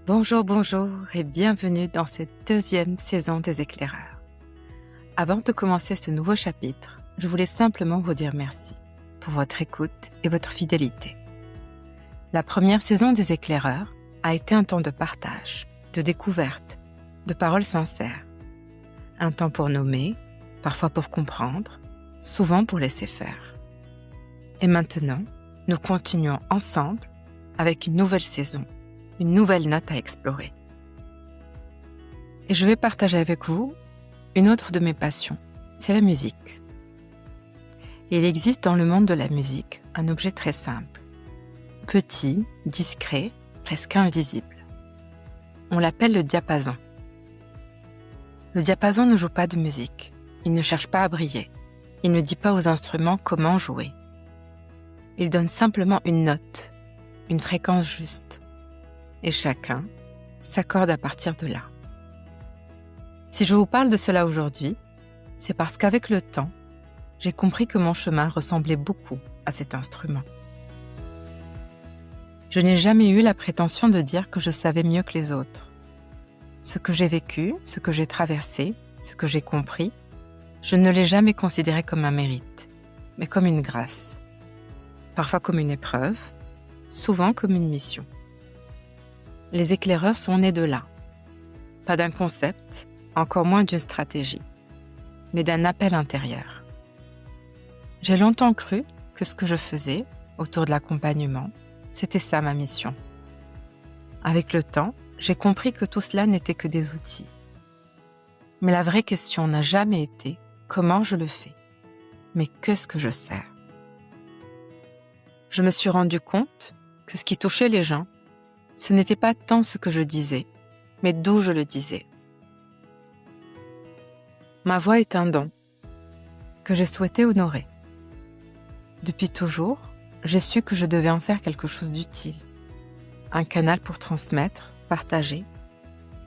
Bonjour, bonjour et bienvenue dans cette deuxième saison des éclaireurs. Avant de commencer ce nouveau chapitre, je voulais simplement vous dire merci pour votre écoute et votre fidélité. La première saison des éclaireurs a été un temps de partage, de découverte, de paroles sincères. Un temps pour nommer, parfois pour comprendre, souvent pour laisser faire. Et maintenant, nous continuons ensemble avec une nouvelle saison, une nouvelle note à explorer. Et je vais partager avec vous une autre de mes passions, c'est la musique. Il existe dans le monde de la musique un objet très simple, petit, discret, presque invisible. On l'appelle le diapason. Le diapason ne joue pas de musique, il ne cherche pas à briller, il ne dit pas aux instruments comment jouer. Il donne simplement une note, une fréquence juste, et chacun s'accorde à partir de là. Si je vous parle de cela aujourd'hui, c'est parce qu'avec le temps, j'ai compris que mon chemin ressemblait beaucoup à cet instrument. Je n'ai jamais eu la prétention de dire que je savais mieux que les autres. Ce que j'ai vécu, ce que j'ai traversé, ce que j'ai compris, je ne l'ai jamais considéré comme un mérite, mais comme une grâce. Parfois comme une épreuve, souvent comme une mission. Les éclaireurs sont nés de là. Pas d'un concept, encore moins d'une stratégie, mais d'un appel intérieur. J'ai longtemps cru que ce que je faisais, autour de l'accompagnement, c'était ça ma mission. Avec le temps, j'ai compris que tout cela n'était que des outils. Mais la vraie question n'a jamais été comment je le fais, mais qu'est-ce que je sers. Je me suis rendu compte que ce qui touchait les gens, ce n'était pas tant ce que je disais, mais d'où je le disais. Ma voix est un don que j'ai souhaité honorer. Depuis toujours, j'ai su que je devais en faire quelque chose d'utile. Un canal pour transmettre, partager,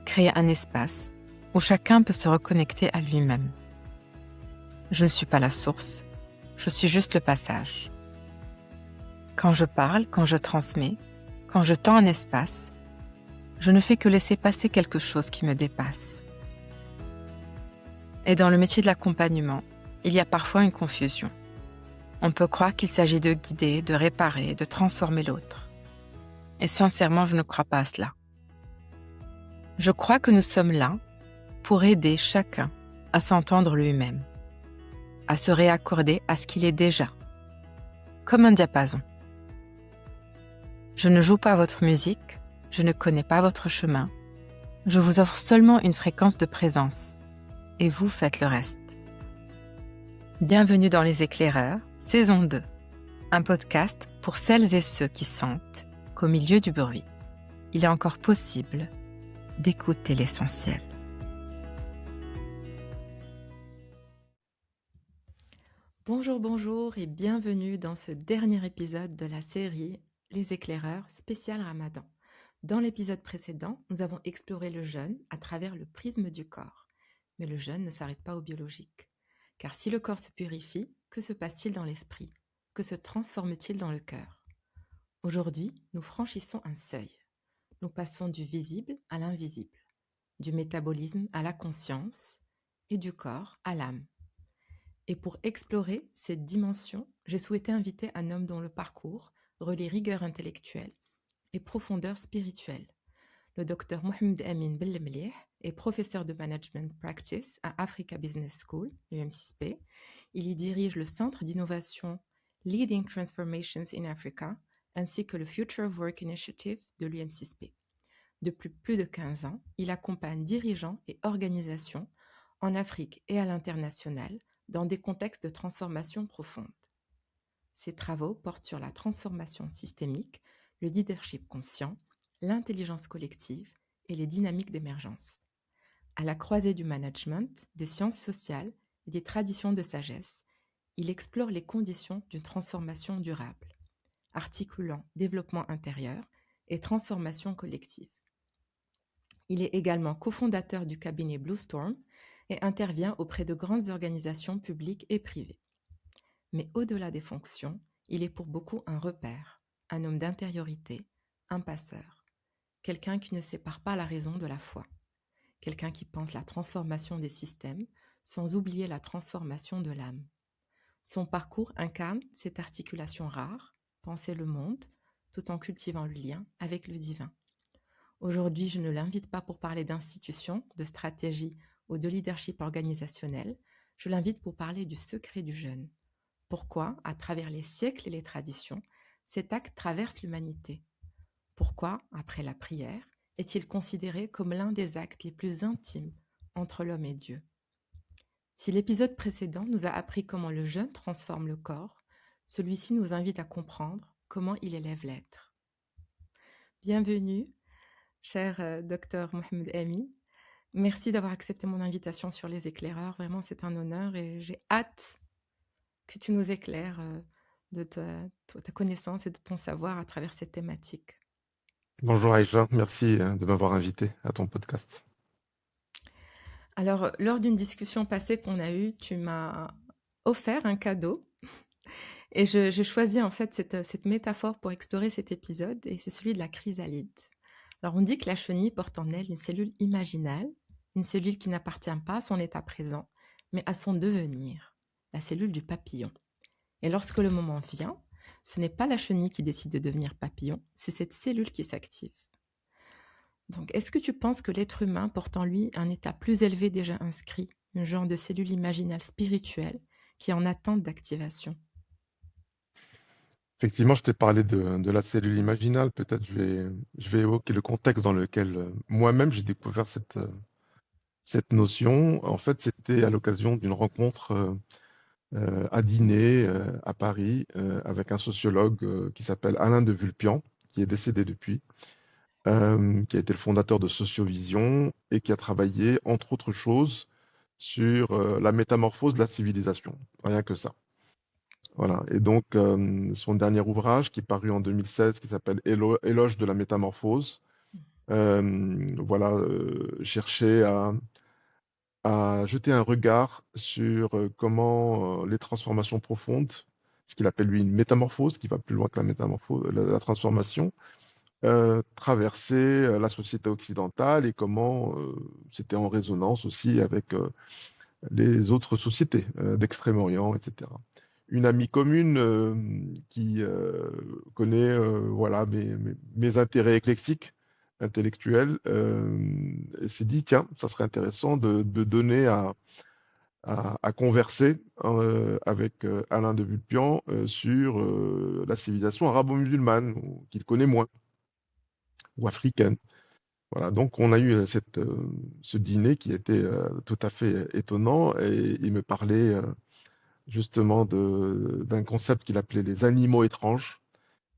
créer un espace où chacun peut se reconnecter à lui-même. Je ne suis pas la source, je suis juste le passage. Quand je parle, quand je transmets, quand je tends un espace, je ne fais que laisser passer quelque chose qui me dépasse. Et dans le métier de l'accompagnement, il y a parfois une confusion. On peut croire qu'il s'agit de guider, de réparer, de transformer l'autre. Et sincèrement, je ne crois pas à cela. Je crois que nous sommes là pour aider chacun à s'entendre lui-même, à se réaccorder à ce qu'il est déjà, comme un diapason. Je ne joue pas votre musique, je ne connais pas votre chemin, je vous offre seulement une fréquence de présence, et vous faites le reste. Bienvenue dans Les Éclaireurs, saison 2, un podcast pour celles et ceux qui sentent qu'au milieu du bruit, il est encore possible d'écouter l'essentiel. Bonjour et bienvenue dans ce dernier épisode de la série Les Éclaireurs spécial Ramadan. Dans l'épisode précédent, nous avons exploré le jeûne à travers le prisme du corps. Mais le jeûne ne s'arrête pas au biologique. Car si le corps se purifie, que se passe-t-il dans l'esprit? Que se transforme-t-il dans le cœur? Aujourd'hui, nous franchissons un seuil. Nous passons du visible à l'invisible, du métabolisme à la conscience et du corps à l'âme. Et pour explorer cette dimension, j'ai souhaité inviter un homme dont le parcours relie rigueur intellectuelle et profondeur spirituelle. Le docteur Mohamed Amin Bellemlieh est professeur de Management Practice à Africa Business School, l'UM6P. Il y dirige le centre d'innovation Leading Transformations in Africa ainsi que le Future of Work Initiative de l'UM6P. Depuis plus de 15 ans, il accompagne dirigeants et organisations en Afrique et à l'international dans des contextes de transformation profonde. Ses travaux portent sur la transformation systémique, le leadership conscient, l'intelligence collective et les dynamiques d'émergence. À la croisée du management, des sciences sociales et des traditions de sagesse, il explore les conditions d'une transformation durable, articulant développement intérieur et transformation collective. Il est également cofondateur du cabinet Bluestorm et intervient auprès de grandes organisations publiques et privées. Mais au-delà des fonctions, il est pour beaucoup un repère, un homme d'intériorité, un passeur. quelqu'un qui ne sépare pas la raison de la foi, quelqu'un qui pense la transformation des systèmes sans oublier la transformation de l'âme. Son parcours incarne cette articulation rare, penser le monde, tout en cultivant le lien avec le divin. Aujourd'hui, je ne l'invite pas pour parler d'institutions, de stratégie ou de leadership organisationnel, je l'invite pour parler du secret du jeûne. Pourquoi, à travers les siècles et les traditions, cet acte traverse l'humanité? Pourquoi, après la prière, est-il considéré comme l'un des actes les plus intimes entre l'homme et Dieu? Si l'épisode précédent nous a appris comment le jeûne transforme le corps, celui-ci nous invite à comprendre comment il élève l'être. Bienvenue, cher docteur Mohamed Ami. Merci d'avoir accepté mon invitation sur les éclaireurs. Vraiment, c'est un honneur et j'ai hâte que tu nous éclaires de ta connaissance et de ton savoir à travers cette thématique. Bonjour Aïcha, merci de m'avoir invité à ton podcast. Alors, lors d'une discussion passée qu'on a eue, tu m'as offert un cadeau et je choisis en fait cette métaphore pour explorer cet épisode et c'est celui de la chrysalide. Alors, on dit que la chenille porte en elle une cellule imaginale, une cellule qui n'appartient pas à son état présent, mais à son devenir, la cellule du papillon. Et lorsque le moment vient, ce n'est pas la chenille qui décide de devenir papillon, c'est cette cellule qui s'active. Donc, est-ce que tu penses que l'être humain porte en lui un état plus élevé déjà inscrit, un genre de cellule imaginale spirituelle qui est en attente d'activation? Effectivement, je t'ai parlé de la cellule imaginale. Peut-être je vais évoquer le contexte dans lequel moi-même j'ai découvert cette notion. En fait, c'était à l'occasion d'une rencontre à dîner à Paris avec un sociologue qui s'appelle Alain de Vulpian, qui est décédé depuis, qui a été le fondateur de Sociovision et qui a travaillé, entre autres choses, sur la métamorphose de la civilisation. Rien que ça. Voilà. Et donc, son dernier ouvrage, qui est paru en 2016, qui s'appelle Éloge de la métamorphose, voilà, cherchait à jeter un regard sur comment les transformations profondes, ce qu'il appelle lui une métamorphose, qui va plus loin que la métamorphose, la transformation, traversaient la société occidentale et comment c'était en résonance aussi avec les autres sociétés d'Extrême-Orient, etc. Une amie commune qui connaît voilà, mes intérêts éclectiques, intellectuels, s'est dit, tiens, ça serait intéressant de donner à converser avec Alain de Vulpian sur la civilisation arabo-musulmane, qu'il connaît moins, ou africaine. Voilà, donc on a eu ce dîner qui était tout à fait étonnant et il me parlait justement d'un concept qu'il appelait les animaux étranges,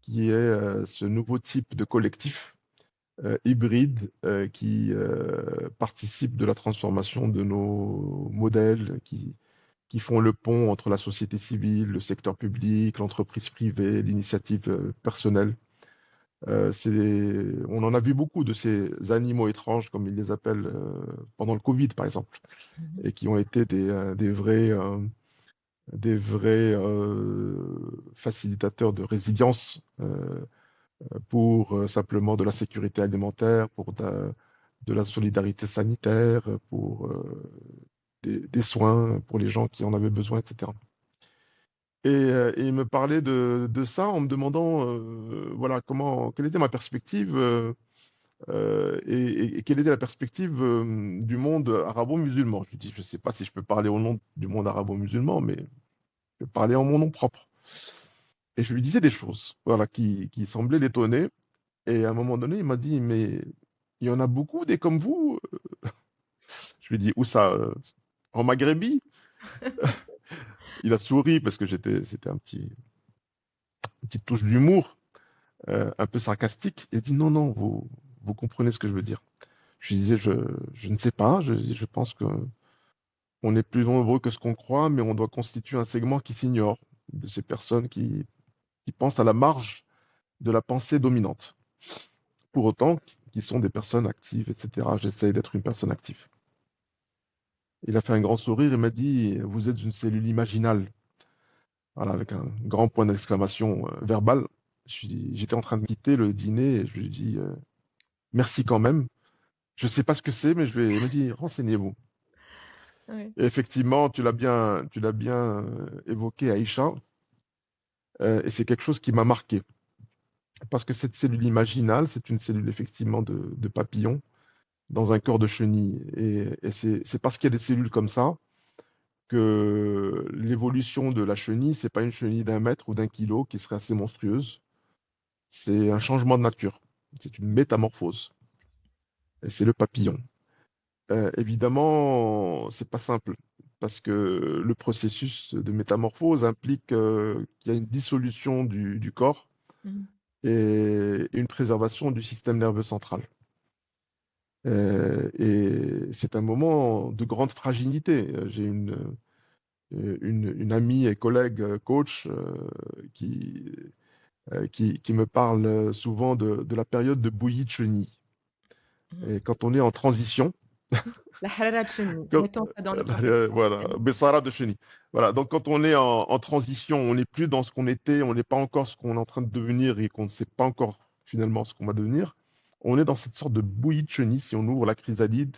qui est ce nouveau type de collectif hybride qui participe de la transformation de nos modèles, qui font le pont entre la société civile, le secteur public, l'entreprise privée, l'initiative personnelle. On en a vu beaucoup de ces animaux étranges, comme ils les appellent, pendant le Covid, par exemple, Mhm. et qui ont été des vrais facilitateurs de résilience pour simplement de la sécurité alimentaire, pour de la solidarité sanitaire, pour des soins pour les gens qui en avaient besoin, etc. Et il me parlait de ça en me demandant voilà, quelle était ma perspective et quelle était la perspective du monde arabo-musulman. Je lui dis, je ne sais pas si je peux parler au nom du monde arabo-musulman, mais je peux parler en mon nom propre. Et je lui disais des choses voilà, qui semblaient l'étonner. Et à un moment donné, il m'a dit, mais il y en a beaucoup des comme vous. Je lui dis, où ça? En Maghrébie? Il a souri parce que c'était une petite touche d'humour, un peu sarcastique. Il a dit, non, non, vous comprenez ce que je veux dire. Je lui disais, je ne sais pas, je pense que on est plus nombreux que ce qu'on croit, mais on doit constituer un segment qui s'ignore, de ces personnes qui pensent à la marge de la pensée dominante. Pour autant, qui sont des personnes actives, etc. J'essaye d'être une personne active. Il a fait un grand sourire et m'a dit, vous êtes une cellule imaginale. Voilà, avec un grand point d'exclamation verbal. J'étais en train de quitter le dîner et je lui ai dit, merci quand même. Je sais pas ce que c'est, mais il m'a dit, renseignez-vous. Ouais. Et effectivement, tu l'as bien évoqué, Aïcha, et c'est quelque chose qui m'a marqué. Parce que cette cellule imaginale, c'est une cellule effectivement de papillon dans un corps de chenille. Et c'est parce qu'il y a des cellules comme ça que l'évolution de la chenille, c'est pas une chenille d'un mètre ou d'un kilo qui serait assez monstrueuse. C'est un changement de nature. C'est une métamorphose. Et c'est le papillon. Évidemment, c'est pas simple parce que le processus de métamorphose implique qu'il y a une dissolution du corps Mhm. et une préservation du système nerveux central. Et c'est un moment de grande fragilité. J'ai une amie et collègue coach qui, qui me parle souvent de la période de bouillie de chenille. Mhm. Et quand on est en transition, La harara de chenille. quand- Mettons ça dans le contexte voilà, africain. Bessara de chenille. Voilà, donc quand on est en transition, on n'est plus dans ce qu'on était, on n'est pas encore ce qu'on est en train de devenir et qu'on ne sait pas encore finalement ce qu'on va devenir. On est dans cette sorte de bouillie de chenille si on ouvre la chrysalide.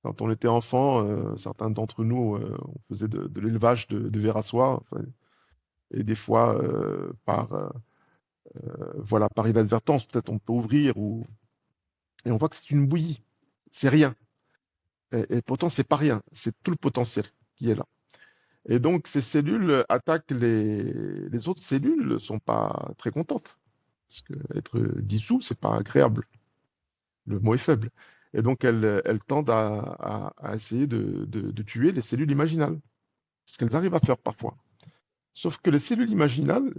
Quand on était enfant, certains d'entre nous, on faisait de l'élevage de vers à soie, enfin, et des fois, voilà, par inadvertance, peut-être on peut ouvrir, et on voit que c'est une bouillie, c'est rien. Et pourtant, c'est pas rien, c'est tout le potentiel qui est là. Et donc, ces cellules attaquent les autres cellules, ne sont pas très contentes. Parce que être dissous, c'est pas agréable. Le mot est faible. Et donc, elles tendent à essayer de tuer les cellules imaginales. Ce qu'elles arrivent à faire parfois. Sauf que les cellules imaginales,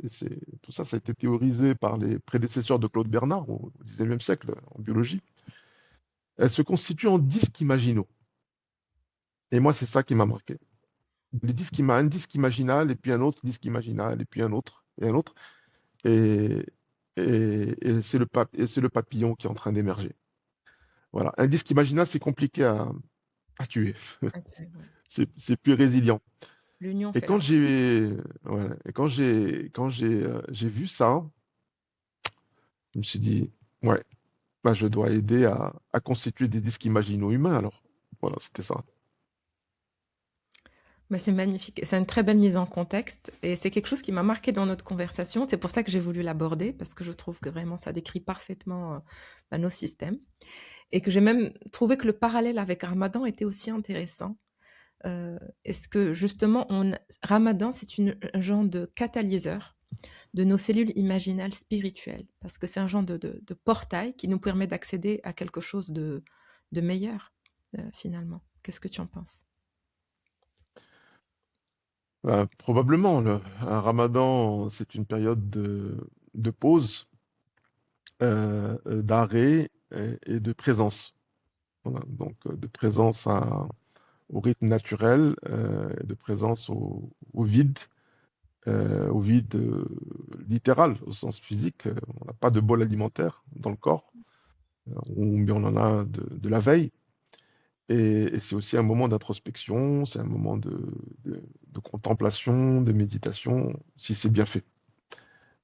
tout ça, ça a été théorisé par les prédécesseurs de Claude Bernard au XIXe siècle en biologie, elles se constituent en disques imaginaux. Et moi, c'est ça qui m'a marqué. Un disque imaginal, et puis un autre disque imaginal, et puis un autre, et un autre. Et, et c'est le papillon qui est en train d'émerger. Voilà. Un disque imaginal, c'est compliqué à tuer. Ok, ouais. C'est plus résilient. L'union Et fait la force. quand j'ai vu ça, je me suis dit, ouais, bah, je dois aider à constituer des disques imaginaux humains, alors. Voilà, c'était ça. Bah, c'est magnifique. C'est une très belle mise en contexte et c'est quelque chose qui m'a marqué dans notre conversation. C'est pour ça que j'ai voulu l'aborder parce que je trouve que vraiment ça décrit parfaitement bah, nos systèmes et que j'ai même trouvé que le parallèle avec Ramadan était aussi intéressant. Est-ce que justement, Ramadan, c'est un genre de catalyseur de nos cellules imaginales spirituelles parce que c'est un genre de portail qui nous permet d'accéder à quelque chose de meilleur finalement. Qu'est-ce que tu en penses? Probablement, un ramadan, c'est une période de pause, d'arrêt et de présence. Voilà, donc de présence au rythme naturel, et de présence au vide littéral, au sens physique. On n'a pas de bol alimentaire dans le corps, mais on en a de la veille. Et c'est aussi un moment d'introspection, c'est un moment de contemplation, de méditation, si c'est bien fait.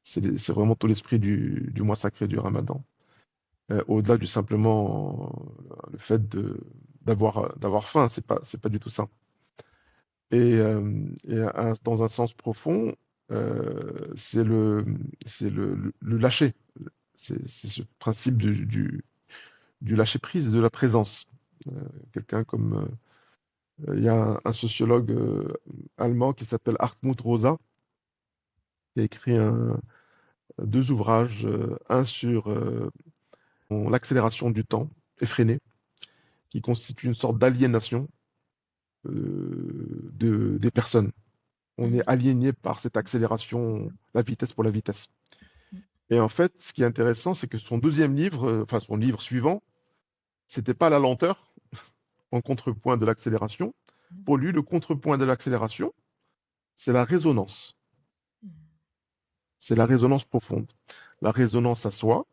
C'est vraiment tout l'esprit du mois sacré du Ramadan. Au-delà du simplement le fait d'avoir faim, c'est pas du tout ça. Dans un sens profond, c'est le lâcher. C'est ce principe du lâcher prise, de la présence. Euh, Quelqu'un comme il y a un sociologue allemand qui s'appelle Hartmut Rosa, qui a écrit deux ouvrages, un sur l'accélération du temps effréné, qui constitue une sorte d'aliénation des personnes. On est Mhm. aliéné par cette accélération, la vitesse pour la vitesse. Et en fait, ce qui est intéressant, c'est que son deuxième livre, enfin son livre suivant, c'était pas la lenteur en contrepoint de l'accélération. Pour lui, le contrepoint de l'accélération, c'est la résonance. C'est la résonance profonde. La résonance à soi,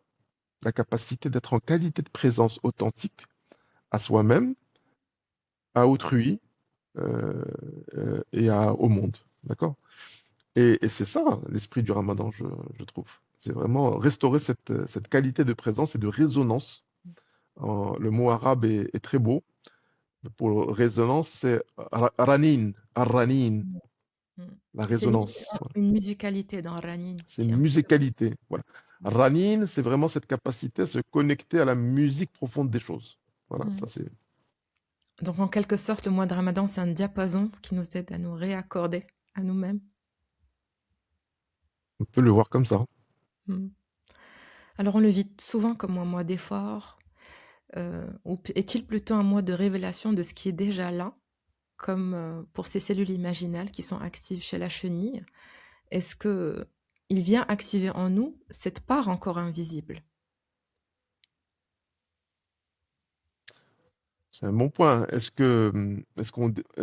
la capacité d'être en qualité de présence authentique à soi-même, à autrui au monde. D'accord? Et c'est ça l'esprit du ramadan, je trouve. C'est vraiment restaurer cette qualité de présence et de résonance Le mot arabe est très beau. Pour résonance, c'est ranin, ar-ranin, Mm. Mm. la C'est résonance. Voilà. une musicalité dans Ranin C'est qui une est un peu. musicalité. Voilà. Ranin, c'est vraiment cette capacité à se connecter à la musique profonde des choses. Voilà, ça Mm. c'est. Donc, en quelque sorte, le mois de Ramadan, c'est un diapason qui nous aide à nous réaccorder à nous-mêmes. On peut le voir comme ça. Mm. Alors, on le vit souvent comme un mois d'effort, ou est-il plutôt un mois de révélation de ce qui est déjà là, comme pour ces cellules imaginales qui sont actives chez la chenille? Est-ce que il vient activer en nous cette part encore invisible? C'est un bon point. Est-ce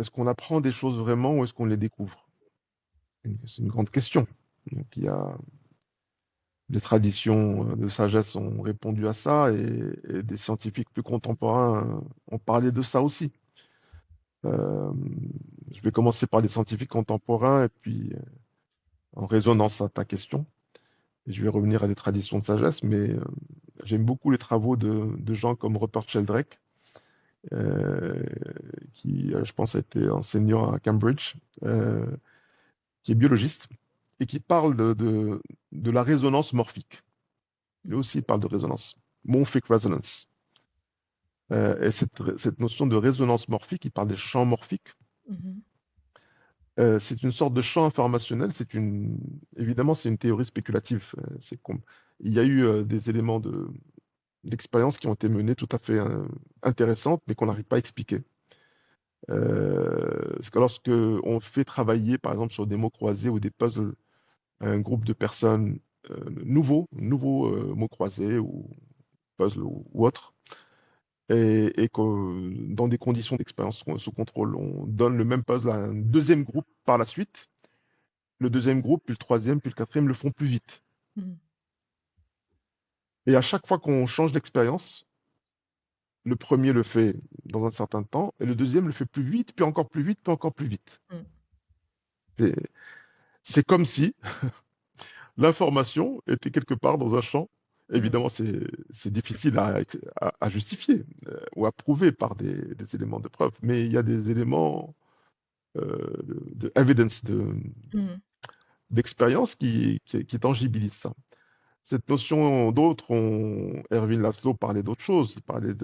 qu'on apprend des choses vraiment ou est-ce qu'on les découvre? C'est une grande question. Donc, les traditions de sagesse ont répondu à ça et des scientifiques plus contemporains ont parlé de ça aussi. Euh, je vais commencer par les scientifiques contemporains et puis en résonance à ta question, et je vais revenir à des traditions de sagesse, mais j'aime beaucoup les travaux de gens comme Rupert Sheldrake, euh, qui, je pense, a été enseignant à Cambridge, qui est biologiste et qui parle de la résonance morphique. Lui aussi, il parle de résonance, morphic resonance. Et cette notion de résonance morphique, il parle des champs morphiques. Mhm. C'est une sorte de champ informationnel. Évidemment, c'est une théorie spéculative. Il y a eu des éléments d'expérience qui ont été menés tout à fait intéressantes, mais qu'on n'arrive pas à expliquer. C'est que lorsque on fait travailler, par exemple, sur des mots croisés ou des puzzles, un groupe de personnes nouveaux mots croisés ou puzzles ou autres, et que dans des conditions d'expérience sous contrôle, on donne le même puzzle à un deuxième groupe par la suite. Le deuxième groupe, puis le troisième, puis le quatrième le font plus vite. Mhm. Et à chaque fois qu'on change d'expérience, le premier le fait dans un certain temps, et le deuxième le fait plus vite, puis encore plus vite, puis encore plus vite. Mhm. C'est c'est comme si l'information était quelque part dans un champ. Mhm. Évidemment, c'est difficile à justifier ou à prouver par des éléments de preuve, mais il y a des éléments de evidence, Mhm. d'expérience qui tangibilisent ça. Cette notion, Erwin Laszlo parlait d'autre chose, il parlait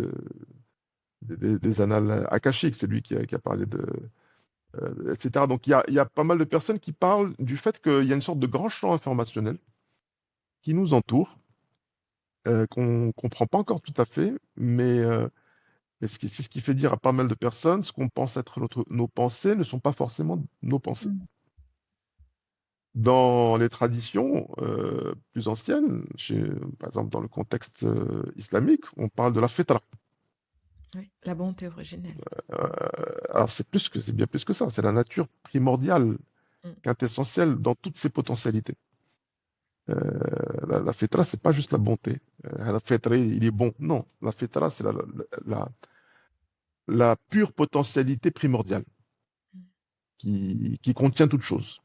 des annales akashiques, c'est lui qui a parlé etc. Donc il y a pas mal de personnes qui parlent du fait qu'il y a une sorte de grand champ informationnel qui nous entoure, qu'on ne comprend pas encore tout à fait, mais c'est ce qui fait dire à pas mal de personnes, ce qu'on pense être nos pensées ne sont pas forcément nos pensées. Mhm. Dans les traditions plus anciennes, par exemple dans le contexte islamique, on parle de la fitra. Oui, la bonté originelle. Euh, alors c'est bien plus que ça, c'est la nature primordiale, Mhm. quintessentielle dans toutes ses potentialités. La fitra, c'est pas juste la bonté. La fitra, il est bon. Non, la fitra, c'est la, la pure potentialité primordiale qui contient toute chose.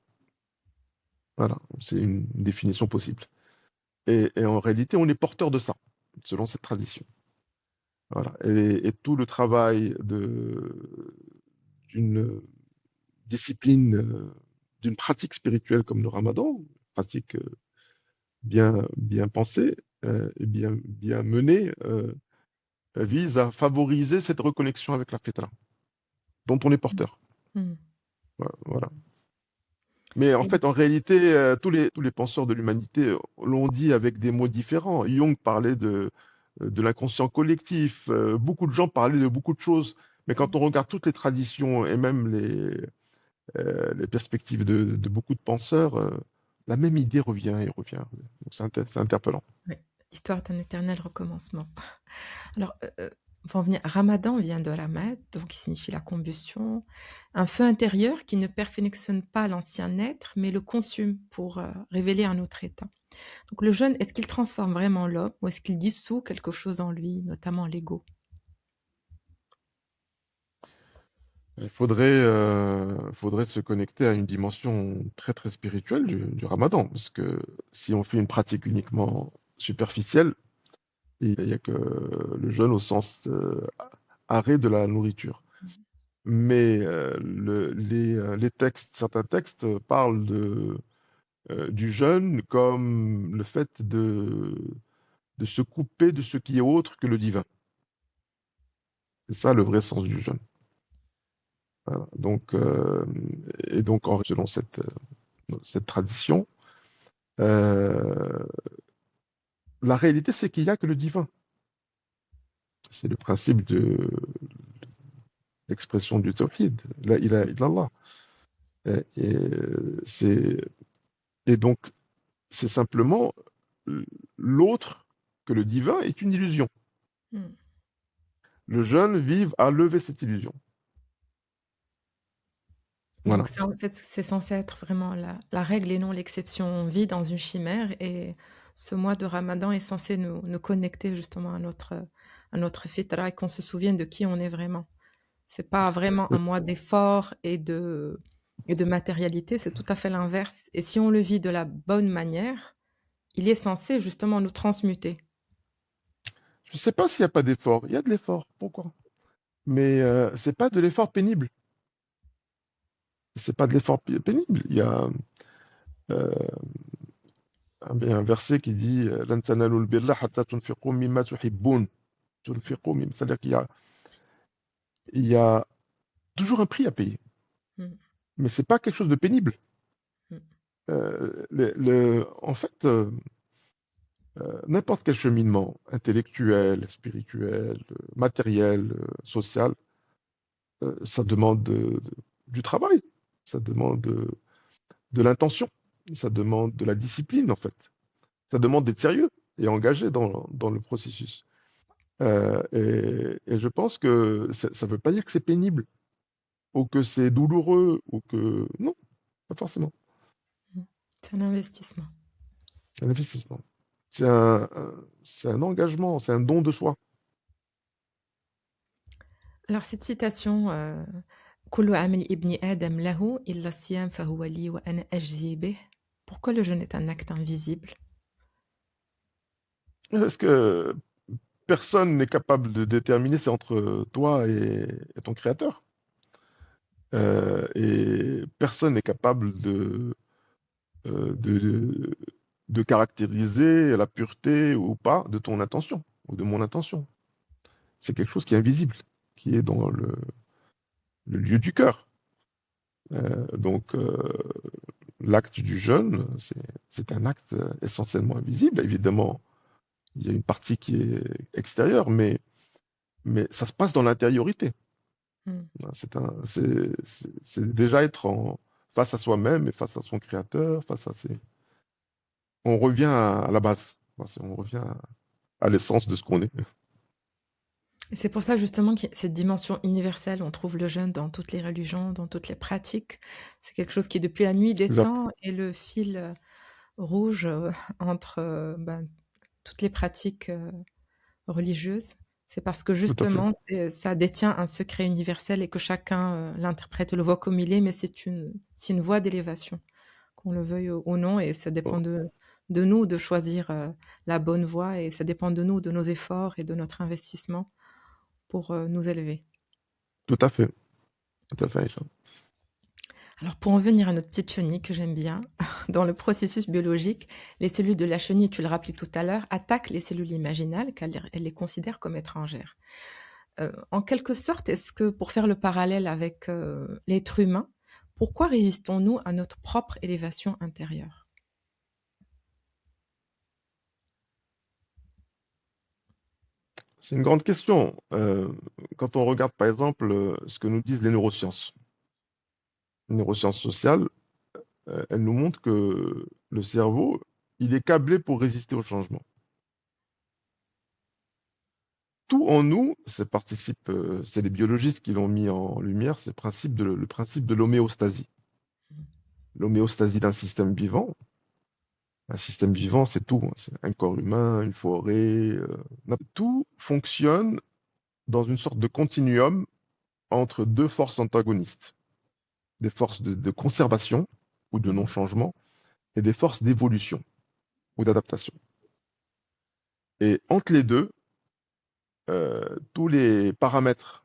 Voilà, c'est une définition possible. Et en réalité, on est porteur de ça, selon cette tradition. Voilà. Et tout le travail d'une discipline, d'une pratique spirituelle comme le ramadan, pratique bien pensée et bien menée, vise à favoriser cette reconnexion avec la fitra, dont on est porteur. Mhm. Voilà. Mais en Et fait, en réalité, tous les penseurs de l'humanité l'ont dit avec des mots différents. Jung parlait de l'inconscient collectif. Beaucoup de gens parlaient de beaucoup de choses. Mais quand on regarde toutes les traditions et même les perspectives de beaucoup de penseurs, la même idée revient et revient. Donc c'est interpellant. oui, l'histoire d'un éternel recommencement. Alors, pour en venir, Ramadan vient de Ramad, donc qui signifie la combustion, un feu intérieur qui ne perfectionne pas l'ancien être, mais le consume pour révéler un autre état. Donc le jeûne, est-ce qu'il transforme vraiment l'homme ou est-ce qu'il dissout quelque chose en lui, notamment l'ego? Il faudrait se connecter à une dimension très très spirituelle du ramadan. Parce que si on fait une pratique uniquement superficielle, Il n'y a que le jeûne au sens arrêt de la nourriture. Mais les textes, certains textes parlent du jeûne comme le fait de se couper de ce qui est autre que le divin. C'est ça le vrai sens du jeûne. Voilà. Donc, et donc, selon cette tradition, euh, la réalité, c'est qu'il n'y a que le divin. C'est le principe de l'expression du tawhid, la ilaha illallah. Et, c'est, et donc, c'est simplement l'autre que le divin est une illusion. Mm. Le jeune vise à lever cette illusion. Donc Voilà. ça, en fait, c'est censé être vraiment la règle et non l'exception. On vit dans une chimère et ce mois de Ramadan est censé nous connecter justement à notre fitra et qu'on se souvienne de qui on est vraiment. C'est pas vraiment un mois d'effort et de matérialité, c'est tout à fait l'inverse. Et si on le vit de la bonne manière, il est censé justement nous transmuter. Je ne sais pas s'il n'y a pas d'effort. Il y a de l'effort. Pourquoi? Mais c'est pas de l'effort pénible. C'est pas de l'effort pénible. Il y a euh, un verset qui dit Lan tanalul birra hatta tunfiqu mimma tuhibbun. C'est-à-dire qu'il y a toujours un prix à payer. Mm, Mais c'est pas quelque chose de pénible. mm, En fait, n'importe quel cheminement intellectuel, spirituel, matériel, social, ça demande du travail, ça demande de l'intention, ça demande de la discipline en fait, ça demande d'être sérieux et engagé dans le processus. Et je pense que ça ne veut pas dire que c'est pénible ou que c'est douloureux ou que... Non, pas forcément. mm. C'est un investissement. C'est un investissement. C'est un engagement, c'est un don de soi. Alors cette citation, كل عمل ابن آدم له إلا الصيام فهو لي وأنا أجزي به. Pourquoi le jeûne est un acte invisible? Est-ce que personne n'est capable de déterminer c'est entre toi et ton créateur? Et personne n'est capable de de caractériser la pureté ou pas de ton intention ou de mon intention. C'est quelque chose qui est invisible, qui est dans le lieu du cœur. Donc, l'acte du jeûne, c'est un acte essentiellement invisible. Évidemment, il y a une partie qui est extérieure, mais ça se passe dans l'intériorité. Mm. C'est déjà être face à soi-même et face à son créateur, on revient à la base. On revient à l'essence de ce qu'on est. Et c'est pour ça justement qu'il y a cette dimension universelle, on trouve le jeûne dans toutes les religions, dans toutes les pratiques. C'est quelque chose qui, depuis la nuit des Exact. temps, est le fil rouge entre ben, toutes les pratiques religieuses. C'est parce que Tout à fait. justement, ça détient un secret universel et que chacun l'interprète, le voit comme il est, mais c'est une voie d'élévation, qu'on le veuille ou non, et ça dépend Bon, de nous de choisir la bonne voie, et ça dépend de nous, de nos efforts et de notre investissement pour nous élever. tout à fait. Tout à fait, Aïcha. Alors pour en venir à notre petite chenille que j'aime bien, dans le processus biologique, les cellules de la chenille, tu le rappelais tout à l'heure, attaquent les cellules imaginales car elles les considèrent comme étrangères. En quelque sorte, est-ce que pour faire le parallèle avec l'être humain, pourquoi résistons-nous à notre propre élévation intérieure? C'est une grande question. Quand on regarde, par exemple, ce que nous disent les neurosciences sociales, elles nous montrent que le cerveau, il est câblé pour résister au changement. Tout en nous, c'est les biologistes qui l'ont mis en lumière, le principe de l'homéostasie. L'homéostasie d'un système vivant. Un système vivant, c'est tout, hein. C'est un corps humain, une forêt. Tout fonctionne dans une sorte de continuum entre deux forces antagonistes. Des forces de conservation ou de Mhm. non-changement et des forces d'évolution ou d'adaptation. Et entre les deux, tous les paramètres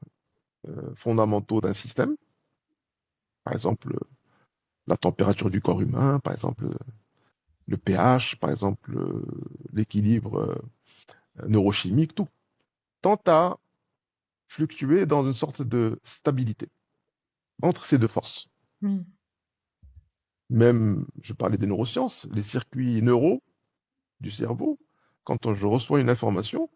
fondamentaux d'un système, par exemple la température du corps humain, par exemple le pH, par exemple l'équilibre neurochimique, tout tend à fluctuer dans une sorte de stabilité entre ces deux forces. Mm. Même, je parlais des neurosciences, les circuits neuraux du cerveau, quand je reçois une information,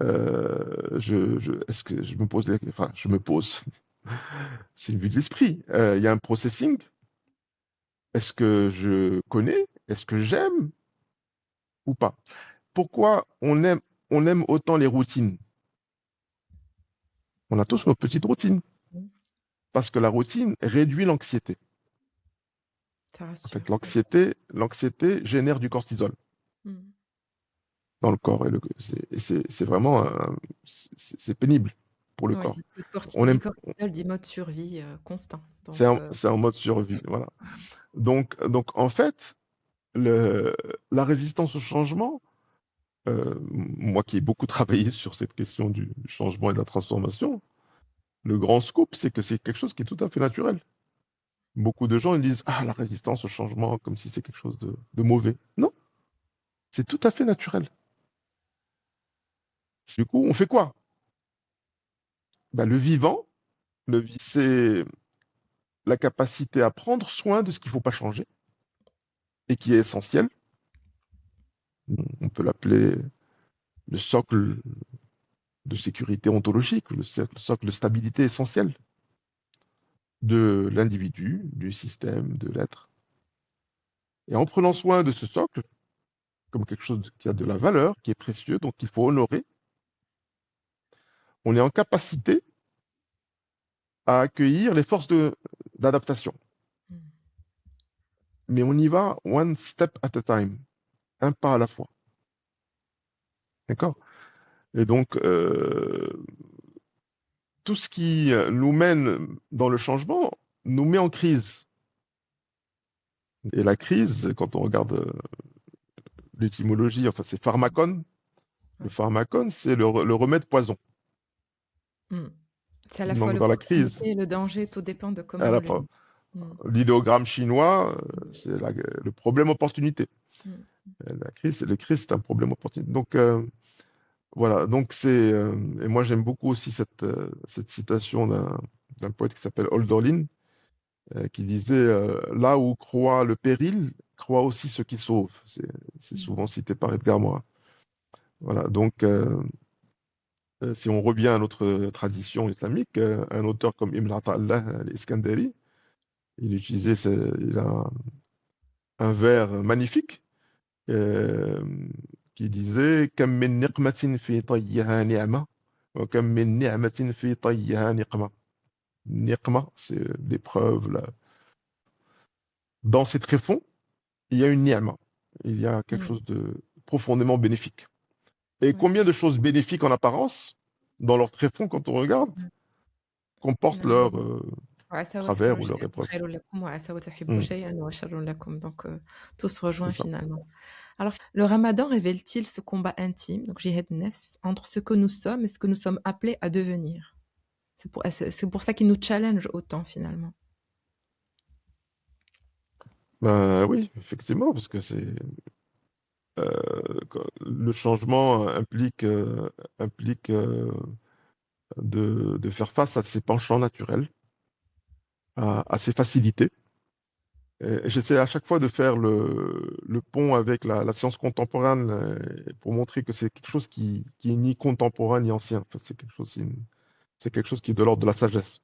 est-ce que je me pose, enfin, je me pose, c'est une vue de l'esprit. Il y a un processing. Est-ce que je connais? Est-ce que j'aime ou pas? Pourquoi on aime autant les routines? On a tous nos petites routines. Mm. Parce que la routine réduit l'anxiété. Ça En fait, rassure. l'anxiété génère du cortisol Mm. dans le corps. C'est vraiment, c'est pénible pour le Oui, corps. On du aime, cortisol dit mode survie constant. c'est Donc, c'est en mode survie, voilà. Donc en fait, le, la résistance au changement, moi qui ai beaucoup travaillé sur cette question du changement et de la transformation, le grand scoop, c'est que c'est quelque chose qui est tout à fait naturel. Beaucoup de gens ils disent ah la résistance au changement comme si c'est quelque chose de mauvais. Non, c'est tout à fait naturel. Du coup, on fait quoi? Ben, le vivant, c'est la capacité à prendre soin de ce qu'il ne faut pas changer et qui est essentiel. On peut l'appeler le socle de sécurité ontologique, le socle de stabilité essentiel de l'individu, du système, de l'être. Et en prenant soin de ce socle, comme quelque chose qui a de la valeur, qui est précieux, donc il faut honorer, on est en capacité à accueillir les forces d'adaptation. mm. Mais on y va one step at a time, un pas à la fois. D'accord? Et donc, tout ce qui nous mène dans le changement nous met en crise. Et la crise, quand on regarde l'étymologie, enfin c'est pharmacon. Le Ouais. pharmacon, c'est le remède poison. Mm. C'est à la fois Donc dans la l'opportunité crise, et le danger, tout dépend de à comment on la le fois, lit. Mm. l'idéogramme chinois, c'est le problème opportunité. Mm. Le crise, c'est un problème opportunité. Donc voilà, donc et moi j'aime beaucoup aussi cette citation d'un poète qui s'appelle Hölderlin, qui disait là où croit le péril, croit aussi ce qui sauve. C'est Mm. souvent cité par Edgar Morin. Voilà, donc si on revient à notre tradition islamique, un auteur comme Ibn Ata'Allah al-Iskandari, il a un vers magnifique euh, qui disait Kam min niqmatin fi tayyiha ni'ma, wa kam min ni'matin fi tayyiha niqma. Niqma, c'est l'épreuve. Dans ces tréfonds, il y a une ni'ma. Il y a quelque Mm. chose de profondément bénéfique. Et Ouais. combien de choses bénéfiques en apparence, dans leurs tréfonds, quand on regarde, Mm. comportent Finalement. leurs وعسى travers وتكرهوا ou leurs شيئا épreuves. خير لكم وعسى وتحبوا Hmm, شيئا هو شر لكم. Donc, tout se c'est rejoint ça. finalement. Alors, le ramadan révèle-t-il ce combat intime, donc jihad nefs, entre ce que nous sommes et ce que nous sommes appelés à devenir? C'est pour ça qu'il nous challenge autant finalement. Ben oui, effectivement, parce que le changement implique de faire face à ses penchants naturels, à ses facilités. Et j'essaie à chaque fois de faire le pont avec la science contemporaine pour montrer que c'est quelque chose qui est ni contemporain ni ancien. Enfin, c'est quelque chose qui est de l'ordre de la sagesse.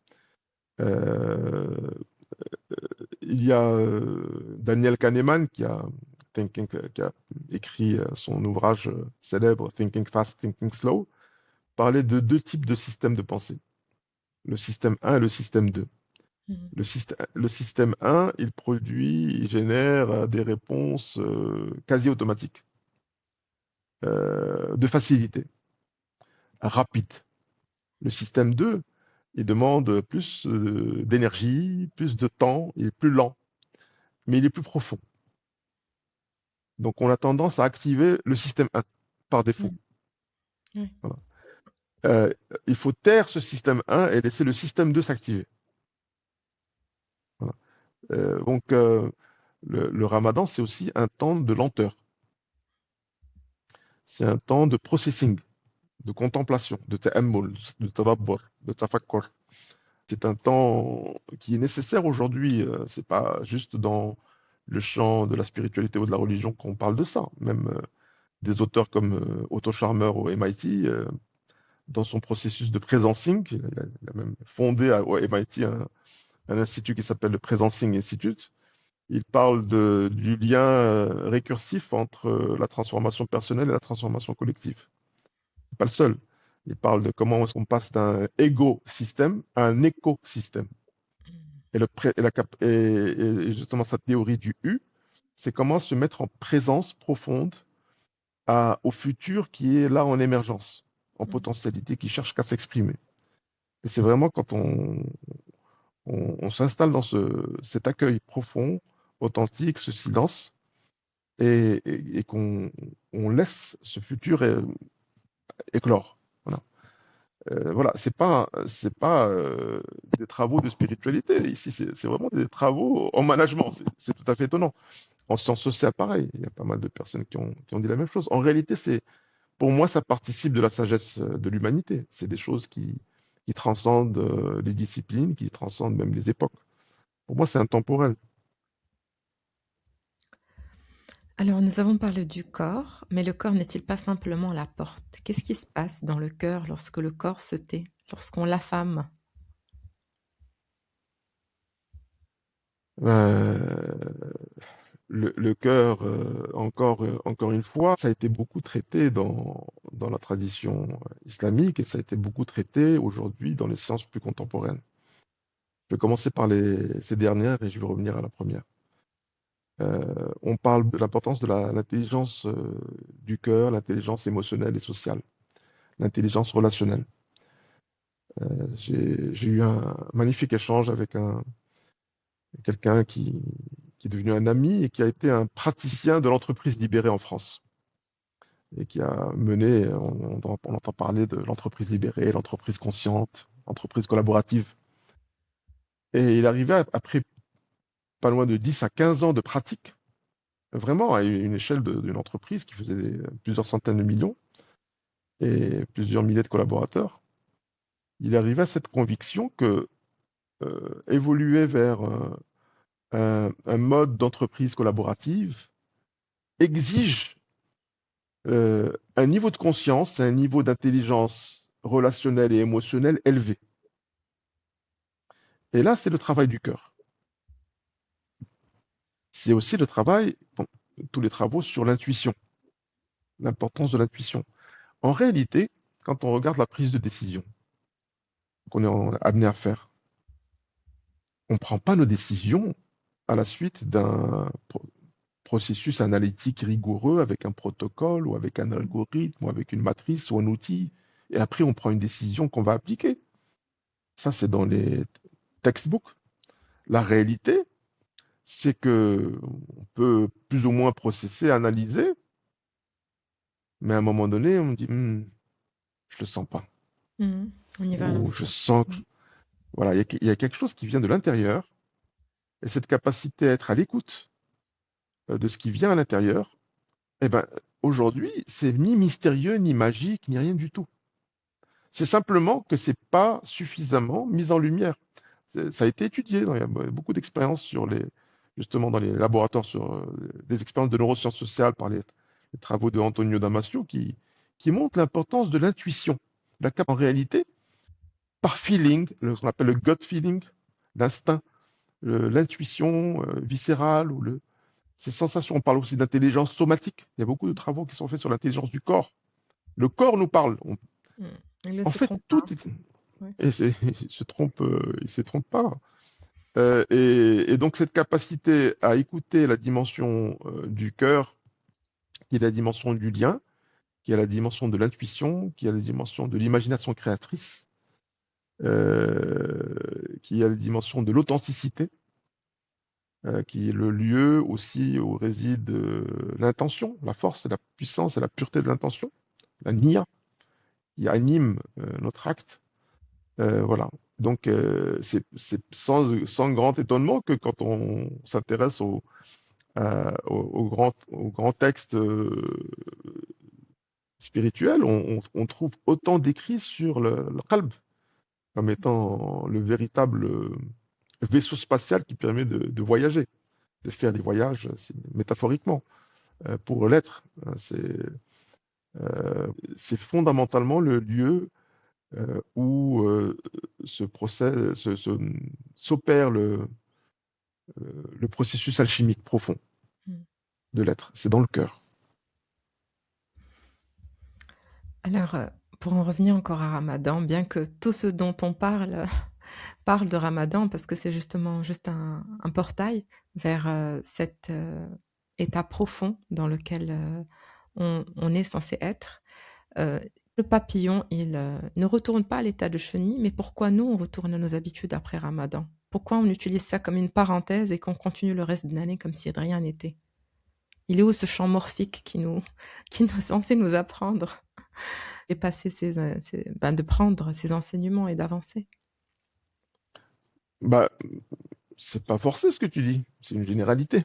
Euh, il y a Daniel Kahneman qui a écrit son ouvrage célèbre Thinking Fast, Thinking Slow, parlait de deux types de systèmes de pensée, le système 1 et le système 2. Mhm. Le système 1, il génère des réponses quasi automatiques, de facilité, rapide. Le système 2, il demande plus d'énergie, plus de temps, il est plus lent, mais il est plus profond. Donc on a tendance à activer le système 1. par défaut. Mm. Oui. Voilà. Euh, il faut taire ce système 1 et laisser le système 2 s'activer. Voilà. Donc, le ramadan, c'est aussi un temps de lenteur. C'est un temps de processing, de contemplation, de ta'ammul, de tadabbur, de tafakkur. C'est un temps qui est nécessaire aujourd'hui. C'est pas juste dans le champ de la spiritualité ou de la religion qu'on parle de ça. Même des auteurs comme Otto Scharmer au MIT, dans son processus de presencing, il a même fondé au MIT un institut qui s'appelle le Presencing Institute. Il parle du lien récursif entre la transformation personnelle et la transformation collective. C'est pas le seul. Il parle de comment est-ce qu'on passe d'un égo-système à un écosystème. Et, et justement, sa théorie du U, c'est comment se mettre en présence profonde au futur qui est là en émergence, en Mm. potentialité, qui cherche qu'à s'exprimer. Et c'est vraiment quand on s'installe dans cet accueil profond, authentique, ce silence, et qu'on laisse ce futur éclore. Voilà. Voilà, c'est pas des travaux de spiritualité. Ici, c'est vraiment des travaux en management. C'est tout à fait étonnant. En sciences sociales, pareil. Il y a pas mal de personnes qui ont dit la même chose. En réalité, pour moi, ça participe de la sagesse de l'humanité. C'est des choses qui transcendent les disciplines, qui transcendent même les époques. Pour moi, c'est intemporel. Alors, nous avons parlé du corps, mais le corps n'est-il pas simplement la porte? Qu'est-ce qui se passe dans le cœur lorsque le corps se tait, lorsqu'on l'affame? Euh, le cœur, encore une fois, ça a été beaucoup traité dans la tradition islamique et ça a été beaucoup traité aujourd'hui dans les sciences plus contemporaines. Je vais commencer par ces dernières et je vais revenir à la première. On parle de l'importance de l'intelligence du cœur, l'intelligence émotionnelle et sociale, l'intelligence relationnelle. J'ai eu un magnifique échange avec quelqu'un qui est devenu un ami et qui a été un praticien de l'entreprise libérée en France et qui a mené, on entend parler de l'entreprise libérée, l'entreprise consciente, l'entreprise collaborative. Et il arrivait après pas loin de 10 à 15 ans de pratique, vraiment à une échelle d'une entreprise qui faisait plusieurs centaines de millions et plusieurs milliers de collaborateurs. Il arrivait à cette conviction que évoluer vers un mode d'entreprise collaborative exige un niveau de conscience, un niveau d'intelligence relationnelle et émotionnelle élevé. Et là, c'est le travail du cœur. C'est aussi le travail, bon, tous les travaux sur l'intuition, l'importance de l'intuition. En réalité, quand on regarde la prise de décision qu'on est amené à faire, on ne prend pas nos décisions à la suite d'un processus analytique rigoureux avec un protocole ou avec un algorithme ou avec une matrice ou un outil. Et après, on prend une décision qu'on va appliquer. Ça, c'est dans les textbooks. La réalité, c'est que on peut plus ou moins processer, analyser, mais à un moment donné, on me dit, je le sens pas. Mhm. On y va à Ou je l'instant. sens que, Mhm. voilà, il y a quelque chose qui vient de l'intérieur, et cette capacité à être à l'écoute de ce qui vient à l'intérieur, eh ben, aujourd'hui, c'est ni mystérieux, ni magique, ni rien du tout. C'est simplement que c'est pas suffisamment mis en lumière. Ça a été étudié, il y a beaucoup d'expériences justement dans les laboratoires sur des expériences de neurosciences sociales par les travaux de Antonio Damasio qui montrent l'importance de l'intuition. En réalité, par feeling, ce qu'on appelle le gut feeling, l'instinct, l'intuition viscérale ou ces sensations. On parle aussi d'intelligence somatique. Il y a beaucoup de travaux qui sont faits sur l'intelligence du corps. Le corps nous parle. Mhm. Il ne En se fait, trompe tout pas. est, Ouais. et il se trompe pas. Et donc cette capacité à écouter la dimension du cœur, qui est la dimension du lien, qui est la dimension de l'intuition, qui est la dimension de l'imagination créatrice, qui est la dimension de l'authenticité, qui est le lieu aussi où réside l'intention, la force, la puissance et la pureté de l'intention. la niya, qui anime notre acte. Voilà. Donc, c'est sans grand étonnement que quand on s'intéresse au grand texte spirituel, on trouve autant d'écrits sur le qalb comme étant le véritable vaisseau spatial qui permet de voyager, de faire des voyages métaphoriquement pour l'être. Hein. C'est fondamentalement le lieu où se procède, s'opère le processus alchimique profond Mm. de l'être. C'est dans le cœur. Alors, pour en revenir encore à Ramadan, bien que tout ce dont on parle parle de Ramadan, parce que c'est justement juste un portail vers cet état profond dans lequel on est censé être. Le papillon, il ne retourne pas à l'état de chenille, mais pourquoi nous, on retourne à nos habitudes après Ramadan? Pourquoi on utilise ça comme une parenthèse et qu'on continue le reste de l'année comme si de rien n'était? Il est où ce champ morphique qui nous est censé nous apprendre et passer de prendre ces enseignements et d'avancer? Bah, c'est pas forcé ce que tu dis, c'est une généralité.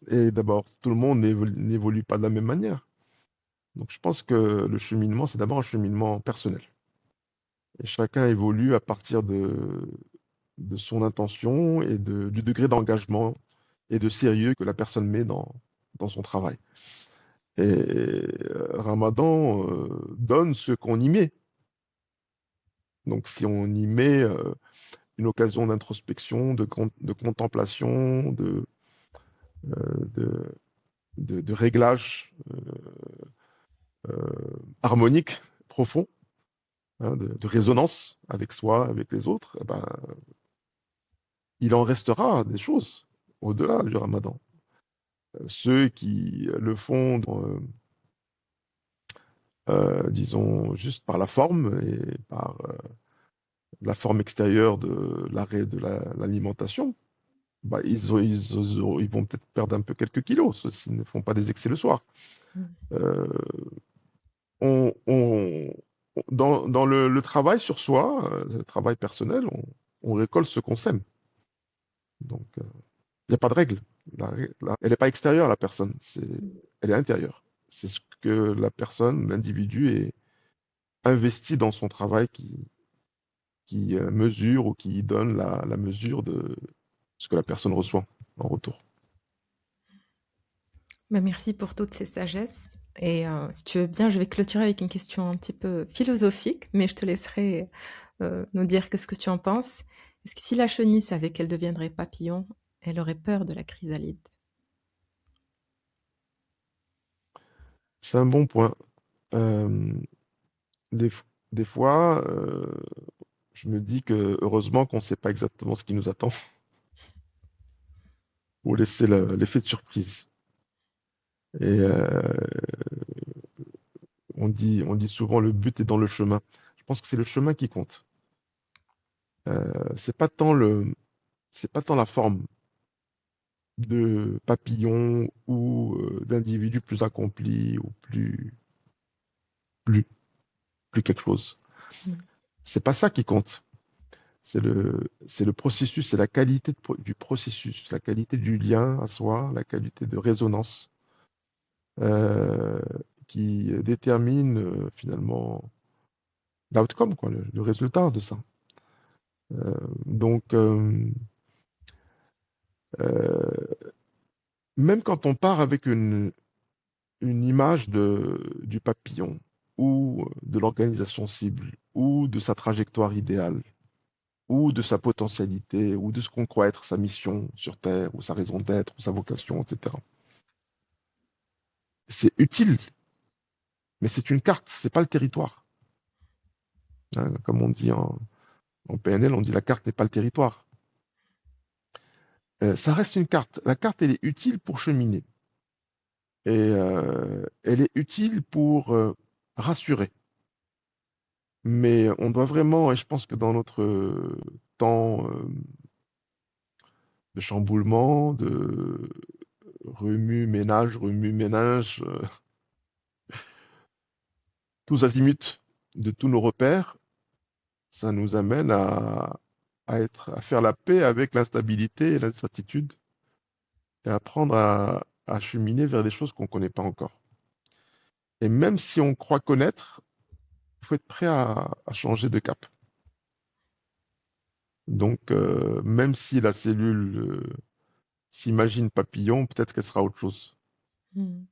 Et d'abord, tout le monde n'évolue pas de la même manière. Donc je pense que le cheminement, c'est d'abord un cheminement personnel. Et chacun évolue à partir de son intention et du degré d'engagement et de sérieux que la personne met dans son travail. Et Ramadan donne ce qu'on y met. Donc si on y met une occasion d'introspection, de contemplation, de, de réglage harmonique profond, hein, de résonance avec soi, avec les autres, eh ben, il en restera des choses au-delà du Ramadan. Ceux qui le font, disons, juste par la forme et par la forme extérieure de l'arrêt de l'alimentation, bah, ils vont peut-être perdre un peu quelques kilos, ceux-ci ne font pas des excès le soir. Mm. Euh, dans le travail sur soi, le travail personnel, on récolte ce qu'on sème. Donc, il n'y a pas de règle. Elle n'est pas extérieure à la personne, elle est intérieure. C'est ce que la personne, l'individu est investi dans son travail qui mesure ou qui donne la mesure de ce que la personne reçoit en retour. Bah, merci pour toutes ces sagesses. Et si tu veux bien, je vais clôturer avec une question un petit peu philosophique, mais je te laisserai nous dire ce que tu en penses. Est-ce que si la chenille savait qu'elle deviendrait papillon, elle aurait peur de la chrysalide? C'est un bon point. Euh, des, des fois, je me dis que heureusement qu'on ne sait pas exactement ce qui nous attend pour laisser l'effet de surprise. Et on dit souvent le but est dans le chemin. Je pense que c'est le chemin qui compte. C'est pas tant c'est pas tant la forme de papillon ou d'individu plus accompli ou plus, plus quelque chose. Mm. C'est pas ça qui compte. C'est le processus, c'est la qualité du processus, la qualité du lien à soi, la qualité de résonance euh, qui détermine finalement l'outcome, quoi, le résultat de ça. Euh, donc, euh, même quand on part avec une image du papillon ou de l'organisation cible ou de sa trajectoire idéale ou de sa potentialité ou de ce qu'on croit être sa mission sur Terre ou sa raison d'être ou sa vocation, etc. C'est utile, mais c'est une carte, c'est pas le territoire. Hein, comme on dit en PNL, on dit la carte n'est pas le territoire. Ça reste une carte. La carte, elle est utile pour cheminer. Et elle est utile pour rassurer. Mais on doit vraiment, et je pense que dans notre temps de chamboulement, de remue-ménage, remue-ménage, tous azimuts de tous nos repères, ça nous amène à faire la paix avec l'instabilité et l'incertitude et apprendre à cheminer vers des choses qu'on ne connaît pas encore. Et même si on croit connaître, il faut être prêt à changer de cap. Donc, même si la cellule s'imagine papillon, peut-être qu'elle sera autre chose. Hmm.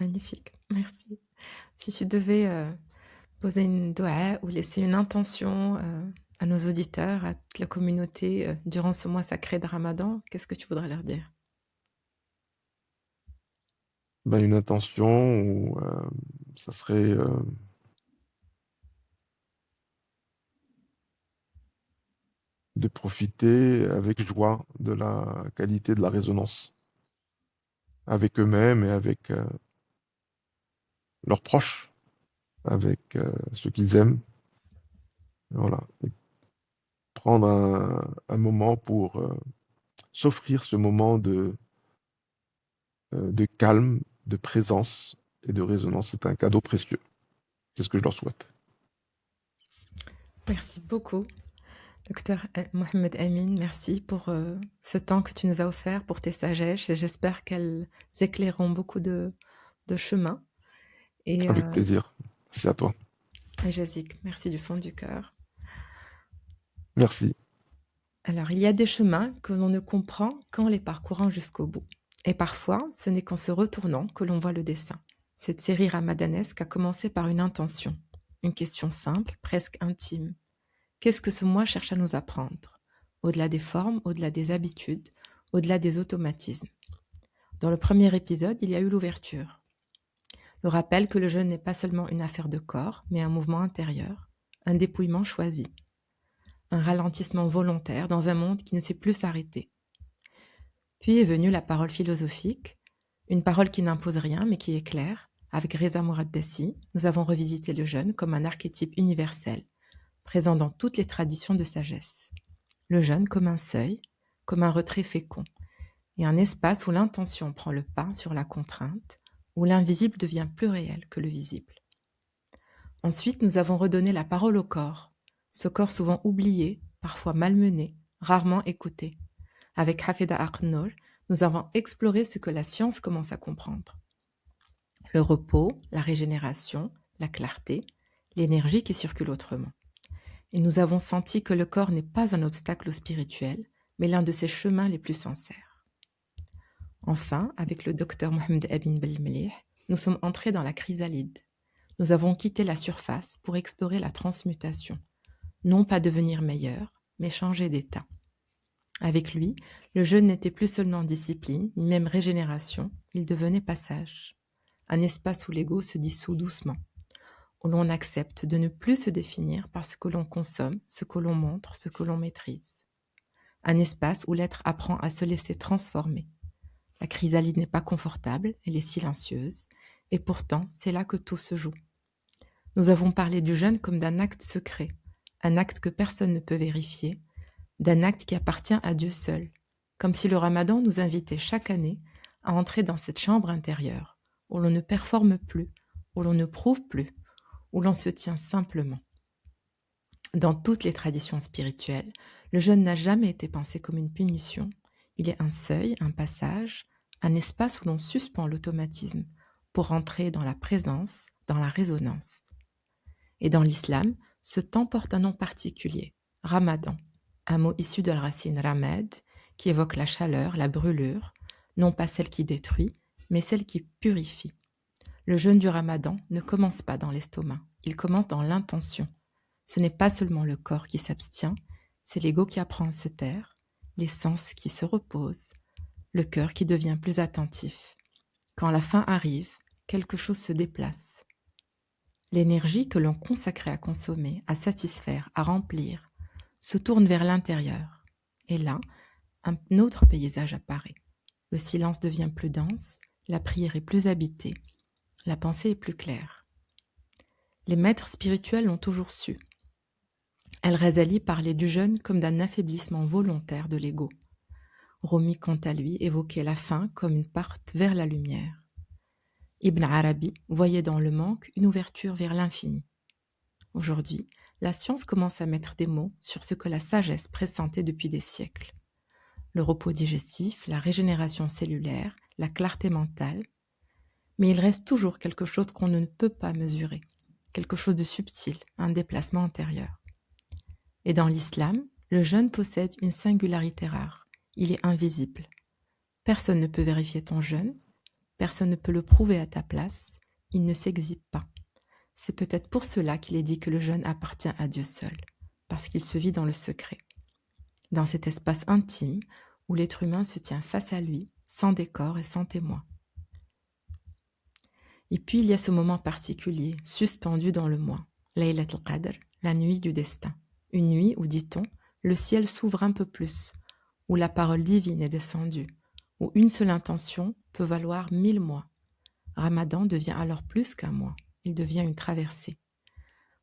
Magnifique, merci. Si tu devais poser une doua ou laisser une intention à nos auditeurs, à toute la communauté durant ce mois sacré de Ramadan, qu'est-ce que tu voudrais leur dire? Ben, une intention, ça serait de profiter avec joie de la qualité de la résonance avec eux-mêmes et avec leurs proches, avec ceux qu'ils aiment. Voilà. Et prendre un moment pour s'offrir ce moment de calme, de présence et de résonance. C'est un cadeau précieux. C'est ce que je leur souhaite. Merci beaucoup, docteur Mohamed Amin. Merci pour ce temps que tu nous as offert, pour tes sagesses, et j'espère qu'elles éclaireront beaucoup de chemins. Et, Avec plaisir. Merci à toi. et Jazik, merci du fond du cœur. Merci. Alors, il y a des chemins que l'on ne comprend qu'en les parcourant jusqu'au bout. Et parfois, ce n'est qu'en se retournant que l'on voit le dessin. Cette série ramadanesque a commencé par une intention, une question simple, presque intime. Qu'est-ce que ce moi cherche à nous apprendre? Au-delà des formes, au-delà des habitudes, au-delà des automatismes. Dans le premier épisode, il y a eu l'ouverture. Le rappel que le jeûne n'est pas seulement une affaire de corps, mais un mouvement intérieur, un dépouillement choisi, un ralentissement volontaire dans un monde qui ne sait plus s'arrêter. Puis est venue la parole philosophique, une parole qui n'impose rien mais qui est claire. Avec Reza Mouraddessi, nous avons revisité le jeûne comme un archétype universel, présent dans toutes les traditions de sagesse. Le jeûne comme un seuil, comme un retrait fécond, et un espace où l'intention prend le pas sur la contrainte, où l'invisible devient plus réel que le visible. Ensuite, nous avons redonné la parole au corps, ce corps souvent oublié, parfois malmené, rarement écouté. Avec Hafeda Akhnol, nous avons exploré ce que la science commence à comprendre. Le repos, la régénération, la clarté, l'énergie qui circule autrement. Et nous avons senti que le corps n'est pas un obstacle au spirituel, mais l'un de ses chemins les plus sincères. Enfin, avec le docteur Mohamed Amin Belmelih, nous sommes entrés dans la chrysalide. Nous avons quitté la surface pour explorer la transmutation. Non pas devenir meilleur, mais changer d'état. Avec lui, le jeûne n'était plus seulement discipline, ni même régénération, il devenait passage. Un espace où l'ego se dissout doucement, où l'on accepte de ne plus se définir par ce que l'on consomme, ce que l'on montre, ce que l'on maîtrise. Un espace où l'être apprend à se laisser transformer. La chrysalide n'est pas confortable, elle est silencieuse, et pourtant c'est là que tout se joue. Nous avons parlé du jeûne comme d'un acte secret, un acte que personne ne peut vérifier, d'un acte qui appartient à Dieu seul, comme si le Ramadan nous invitait chaque année à entrer dans cette chambre intérieure, où l'on ne performe plus, où l'on ne prouve plus, où l'on se tient simplement. Dans toutes les traditions spirituelles, le jeûne n'a jamais été pensé comme une punition. Il est un seuil, un passage, un espace où l'on suspend l'automatisme pour entrer dans la présence, dans la résonance. Et dans l'islam, ce temps porte un nom particulier, Ramadan, un mot issu de la racine ramed, qui évoque la chaleur, la brûlure, non pas celle qui détruit, mais celle qui purifie. Le jeûne du Ramadan ne commence pas dans l'estomac, il commence dans l'intention. Ce n'est pas seulement le corps qui s'abstient, c'est l'ego qui apprend à se taire, les sens qui se reposent, le cœur qui devient plus attentif. Quand la fin arrive, quelque chose se déplace. L'énergie que l'on consacrait à consommer, à satisfaire, à remplir, se tourne vers l'intérieur. Et là, un autre paysage apparaît. Le silence devient plus dense, la prière est plus habitée, la pensée est plus claire. Les maîtres spirituels l'ont toujours su. El-Ghazali parlait du jeûne comme d'un affaiblissement volontaire de l'ego. Rumi, quant à lui, évoquait la faim comme une porte vers la lumière. Ibn Arabi voyait dans le manque une ouverture vers l'infini. Aujourd'hui, la science commence à mettre des mots sur ce que la sagesse pressentait depuis des siècles. Le repos digestif, la régénération cellulaire, la clarté mentale. Mais il reste toujours quelque chose qu'on ne peut pas mesurer, quelque chose de subtil, un déplacement antérieur. Et dans l'islam, le jeûne possède une singularité rare. Il est invisible. Personne ne peut vérifier ton jeûne, personne ne peut le prouver à ta place, il ne s'exhibe pas. C'est peut-être pour cela qu'il est dit que le jeûne appartient à Dieu seul, parce qu'il se vit dans le secret, dans cet espace intime où l'être humain se tient face à lui, sans décor et sans témoin. Et puis il y a ce moment particulier, suspendu dans le mois, Laylat al-Qadr, la nuit du destin. Une nuit où, dit-on, le ciel s'ouvre un peu plus, où la parole divine est descendue, où une seule intention peut valoir 1000 mois. Ramadan devient alors plus qu'un mois, il devient une traversée,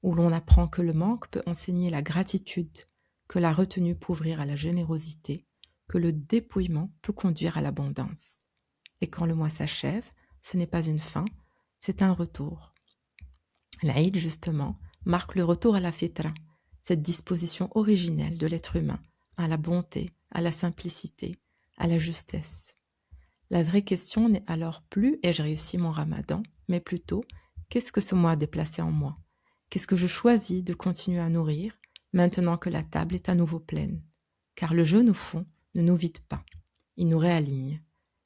où l'on apprend que le manque peut enseigner la gratitude, que la retenue peut ouvrir à la générosité, que le dépouillement peut conduire à l'abondance. Et quand le mois s'achève, ce n'est pas une fin, c'est un retour. L'Aïd, justement, marque le retour à la fitra, cette disposition originelle de l'être humain, à la bonté, à la simplicité, à la justesse. La vraie question n'est alors plus « ai-je réussi mon ramadan ?», mais plutôt « qu'est-ce que ce mois a déplacé en moi ? Qu'est-ce que je choisis de continuer à nourrir maintenant que la table est à nouveau pleine ?» Car le jeûne, au fond, ne nous vide pas, il nous réaligne.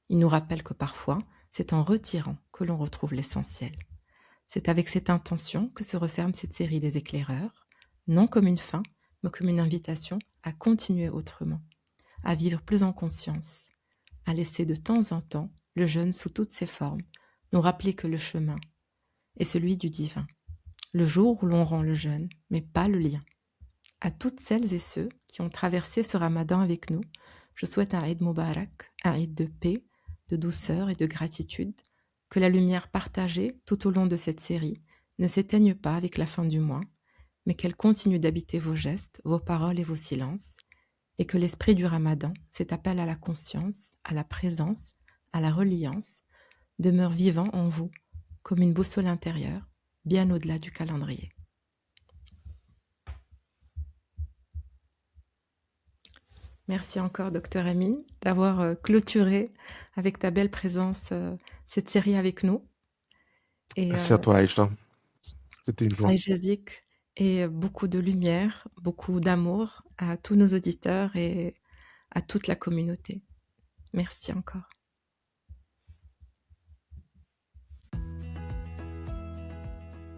Il nous rappelle que parfois, c'est en retirant que l'on retrouve l'essentiel. C'est avec cette intention que se referme cette série des éclaireurs, non comme une fin, mais comme une invitation à continuer autrement, à vivre plus en conscience, à laisser de temps en temps le jeûne sous toutes ses formes, nous rappeler que le chemin est celui du divin. Le jour où l'on rend le jeûne, mais pas le lien. À toutes celles et ceux qui ont traversé ce ramadan avec nous, je souhaite un Eid Mubarak, un Eid de paix, de douceur et de gratitude, que la lumière partagée tout au long de cette série ne s'éteigne pas avec la fin du mois, mais qu'elle continue d'habiter vos gestes, vos paroles et vos silences, et que l'esprit du ramadan, cet appel à la conscience, à la présence, à la reliance, demeure vivant en vous, comme une boussole intérieure, bien au-delà du calendrier. Merci encore, Dr Amine, d'avoir clôturé avec ta belle présence cette série avec nous. Et, Merci à toi, Aïcha. C'était une joie. Aïchazik, et beaucoup de lumière, beaucoup d'amour à tous nos auditeurs et à toute la communauté. Merci encore.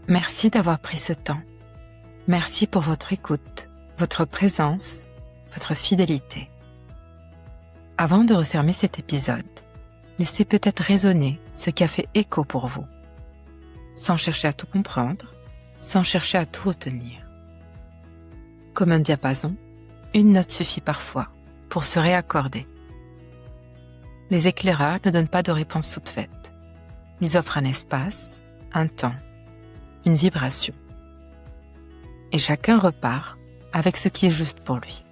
Merci d'avoir pris ce temps. Merci pour votre écoute, votre présence, votre fidélité. Avant de refermer cet épisode, laissez peut-être résonner ce qui a fait écho pour vous, sans chercher à tout comprendre, sans chercher à tout retenir. Comme un diapason, une note suffit parfois pour se réaccorder. Les éclaireurs ne donnent pas de réponse toute faite. Ils offrent un espace, un temps, une vibration. Et chacun repart avec ce qui est juste pour lui.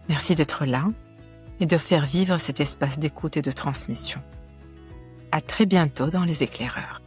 Merci d'être là et de faire vivre cet espace d'écoute et de transmission. À très bientôt dans les éclaireurs.